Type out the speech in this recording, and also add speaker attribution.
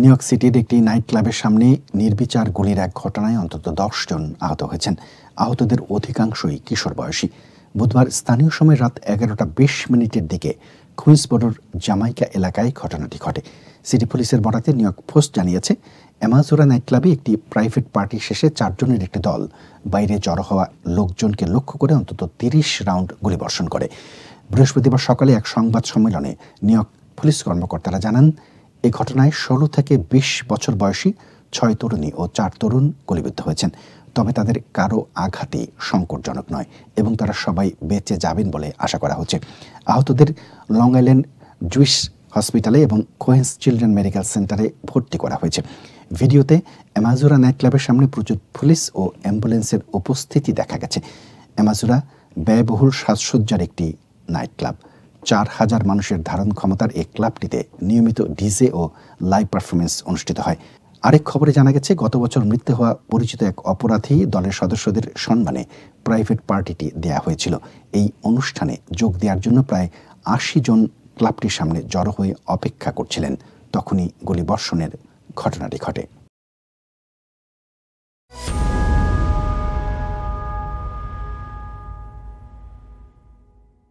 Speaker 1: New York সিটির একটি night ক্লাবের সামনে নির্বিচার গুলির এক ঘটনায় অন্তত ১০ জন আহত হয়েছেন। আহতদের অধিকাংশই কিশোর বয়সী। বুধবার স্থানীয় সময় রাত 11:20 দিকে কুইন্সবোরোর জামাইকা এলাকায় ঘটনাটি ঘটে। সিটি পুলিশের বরাতে নিউ ইয়র্ক পোস্ট জানিয়েছে, অ্যামাজোরা নাইট ক্লাবে একটি প্রাইভেট পার্টি শেষে 4 জনের একটি দল বাইরে জড়ো হওয়া লোকজনকে লক্ষ্য করে অন্তত 30 রাউন্ড গুলিবর্ষণ করে। বৃহস্পতিবার সকালে এক সংবাদ সম্মেলনে নিউ ইয়র্ক পুলিশ কর্মকর্তারা জানান, এই ঘটনায় 16 থেকে 20 বছর বয়সী 6 তরুণী ও 4 তরুণ গুলিবিদ্ধ হয়েছেন। তবে তাদের কারো আঘাতই সংকটজনক নয় এবং তারা সবাই বেঁচে যাবেন বলে আশা করা হচ্ছে। আহতদের লং আইল্যান্ড জুইশ হসপিটালে এবং কোহেন্স চিলড্রেন মেডিকেল সেন্টারে ভর্তি করা হয়েছে। ভিডিওতে অ্যামাজোরা নাইট ক্লাবের সামনে প্রচুর পুলিশ ও অ্যাম্বুলেন্সের উপস্থিতি দেখা গেছে। অ্যামাজোরা ব্যয়বহুল সাজসজ্জার একটি নাইট ক্লাব। 4,000 মানুষের ধারণ ক্ষমতার এই ক্লাবটিতে নিয়মিত ডিজে ও লাইভ পারফরমেন্স অনুষ্ঠিত হয়। আরেক খবরে জানা গেছে, গত বছর মৃত্যু হওয়া পরিচিত এক অপরাধী দলের সদস্যদের সম্মানে প্রাইভেট পার্টিটি দেয়া হয়েছিল। এই অনুষ্ঠানে যোগ দেওয়ার জন্য প্রায় 80 জন ক্লাবটির সামনে জড়ো হয়ে অপেক্ষা করছিলেন। তখনই গুলিবর্ষণের ঘটনাটি ঘটে।